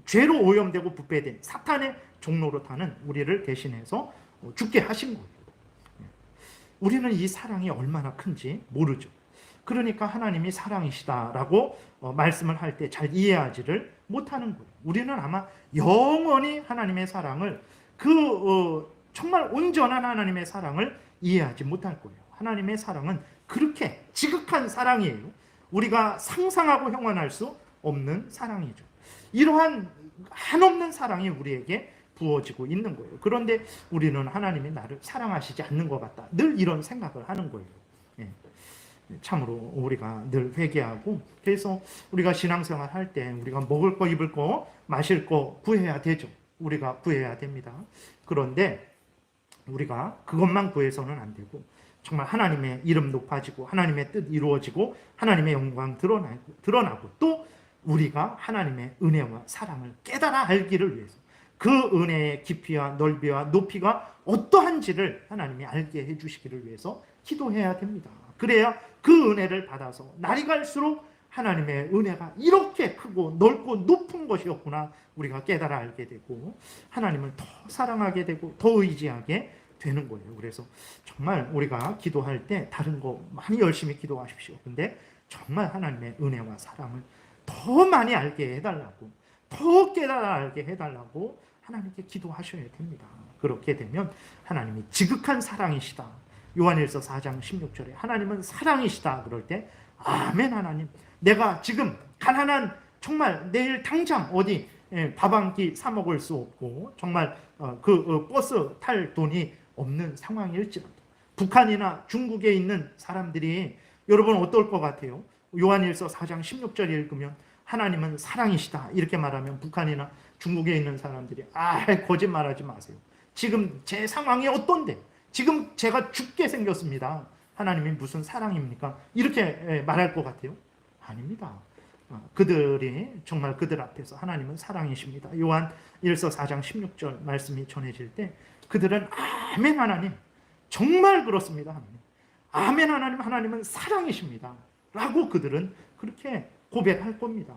죄로 오염되고 부패된 사탄의 종로로 타는 우리를 대신해서 죽게 하신 거예요. 우리는 이 사랑이 얼마나 큰지 모르죠. 그러니까 하나님이 사랑이시다라고 말씀을 할 때 잘 이해하지를 못하는 거예요. 우리는 아마 영원히 하나님의 사랑을 정말 온전한 하나님의 사랑을 이해하지 못할 거예요. 하나님의 사랑은 그렇게 지극한 사랑이에요. 우리가 상상하고 형언할 수 없는 사랑이죠. 이러한 한없는 사랑이 우리에게 부어지고 있는 거예요. 그런데 우리는 하나님이 나를 사랑하시지 않는 것 같다. 늘 이런 생각을 하는 거예요. 예. 참으로 우리가 늘 회개하고, 그래서 우리가 신앙생활 할 때 우리가 먹을 거, 입을 거, 마실 거 구해야 되죠. 우리가 구해야 됩니다. 그런데 우리가 그것만 구해서는 안 되고 정말 하나님의 이름 높아지고 하나님의 뜻 이루어지고 하나님의 영광 드러나고 또 우리가 하나님의 은혜와 사랑을 깨달아 알기를 위해서 그 은혜의 깊이와 넓이와 높이가 어떠한지를 하나님이 알게 해주시기를 위해서 기도해야 됩니다. 그래야 그 은혜를 받아서 날이 갈수록 하나님의 은혜가 이렇게 크고 넓고 높은 것이었구나 우리가 깨달아 알게 되고 하나님을 더 사랑하게 되고 더 의지하게 되는 거예요. 그래서 정말 우리가 기도할 때 다른 거 많이 열심히 기도하십시오. 근데 정말 하나님의 은혜와 사랑을 더 많이 알게 해달라고, 더 깨달아 알게 해달라고 하나님께 기도하셔야 됩니다. 그렇게 되면 하나님이 지극한 사랑이시다. 요한일서 4장 16절에 하나님은 사랑이시다 그럴 때 아멘. 하나님, 내가 지금 가난한 정말 내일 당장 어디 밥 한 끼 사 먹을 수 없고 정말 버스 탈 돈이 없는 상황일지라도 북한이나 중국에 있는 사람들이 여러분 어떨 것 같아요? 요한일서 4장 16절 읽으면 하나님은 사랑이시다 이렇게 말하면 북한이나 중국에 있는 사람들이 거짓말하지 마세요. 지금 제 상황이 어떤데? 지금 제가 죽게 생겼습니다. 하나님이 무슨 사랑입니까? 이렇게 말할 것 같아요? 아닙니다. 그들이 정말 그들 앞에서 하나님은 사랑이십니다. 요한일서 4장 16절 말씀이 전해질 때 그들은 아멘 하나님, 정말 그렇습니다 하나님, 아멘 하나님, 하나님은 사랑이십니다 라고 그들은 그렇게 고백할 겁니다.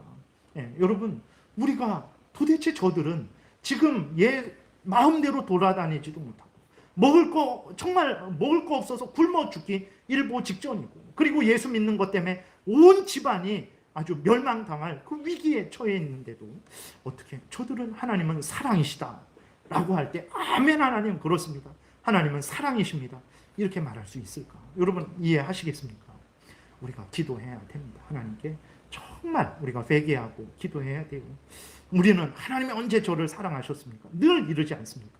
여러분, 우리가 도대체 저들은 지금 마음대로 돌아다니지도 못하고 정말 먹을 거 없어서 굶어 죽기 일보 직전이고, 그리고 예수 믿는 것 때문에 온 집안이 아주 멸망당할 그 위기에 처해 있는데도 어떻게 저들은 하나님은 사랑이시다 라고 할 때 아멘 하나님 그렇습니다, 하나님은 사랑이십니다 이렇게 말할 수 있을까? 여러분 이해하시겠습니까? 우리가 기도해야 됩니다. 하나님께 정말 우리가 회개하고 기도해야 돼요. 우리는 하나님이 언제 저를 사랑하셨습니까? 늘 이러지 않습니까?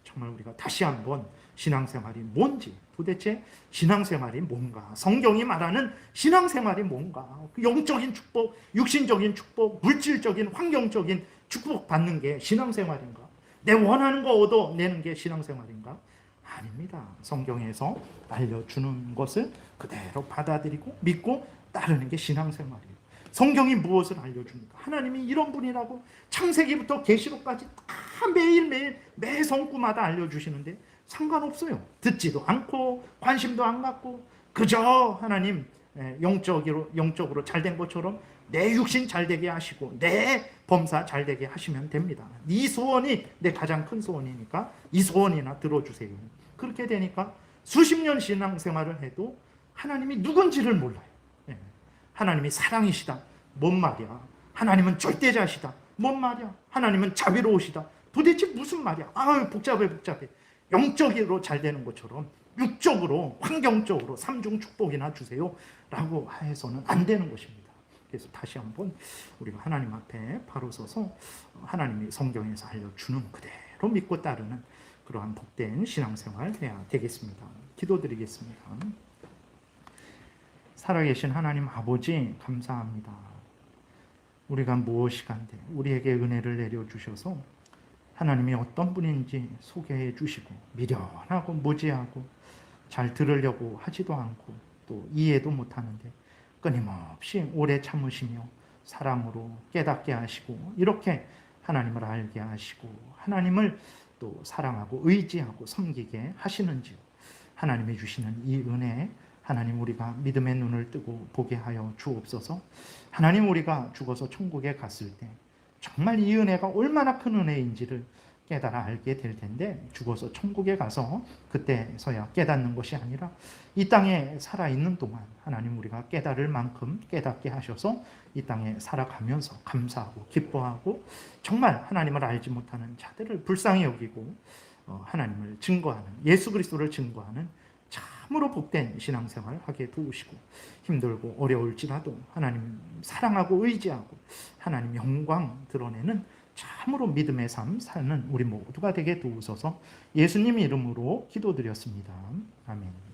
정말 우리가 다시 한번 신앙생활이 뭔지, 도대체 신앙생활이 뭔가, 성경이 말하는 신앙생활이 뭔가, 그 영적인 축복, 육신적인 축복, 물질적인 환경적인 축복 받는 게 신앙생활인가? 내 원하는 거 얻어내는 게 신앙생활인가? 아닙니다. 성경에서 알려주는 것을 그대로 받아들이고 믿고 따르는 게 신앙생활이에요. 성경이 무엇을 알려줍니까? 하나님이 이런 분이라고 창세기부터 계시록까지 다 매일매일 매 성구마다 알려주시는데 상관없어요. 듣지도 않고 관심도 안 갖고 그저 하나님 영적으로 잘된 것처럼 내 육신 잘되게 하시고 내 범사 잘되게 하시면 됩니다. 이 소원이 내 가장 큰 소원이니까 이 소원이나 들어주세요. 그렇게 되니까 수십 년 신앙생활을 해도 하나님이 누군지를 몰라요. 하나님이 사랑이시다. 뭔 말이야? 하나님은 절대자시다. 뭔 말이야? 하나님은 자비로우시다. 도대체 무슨 말이야? 복잡해. 영적으로 잘 되는 것처럼 육적으로, 환경적으로 삼중 축복이나 주세요 라고 해서는 안 되는 것입니다. 그래서 다시 한번 우리가 하나님 앞에 바로 서서 하나님이 성경에서 알려주는 그대로 믿고 따르는 그러한 복된 신앙생활 해야 되겠습니다. 기도드리겠습니다. 살아계신 하나님 아버지 감사합니다. 우리가 무엇이간데 우리에게 은혜를 내려주셔서 하나님이 어떤 분인지 소개해 주시고 미련하고 무지하고 잘 들으려고 하지도 않고 또 이해도 못하는데 끊임없이 오래 참으시며 사랑으로 깨닫게 하시고 이렇게 하나님을 알게 하시고 하나님을 또 사랑하고 의지하고 섬기게 하시는지요. 하나님이 주시는 이 은혜 하나님 우리가 믿음의 눈을 뜨고 보게 하여 주옵소서. 하나님 우리가 죽어서 천국에 갔을 때 정말 이 은혜가 얼마나 큰 은혜인지를 깨달아 알게 될 텐데 죽어서 천국에 가서 그때서야 깨닫는 것이 아니라 이 땅에 살아있는 동안 하나님 우리가 깨달을 만큼 깨닫게 하셔서 이 땅에 살아가면서 감사하고 기뻐하고 정말 하나님을 알지 못하는 자들을 불쌍히 여기고 하나님을 증거하는 예수 그리스도를 증거하는 참으로 복된 신앙생활 하게 도우시고 힘들고 어려울지라도 하나님 사랑하고 의지하고 하나님 영광 드러내는 참으로 믿음의 삶 사는 우리 모두가 되게 도우소서. 예수님 이름으로 기도드렸습니다. 아멘.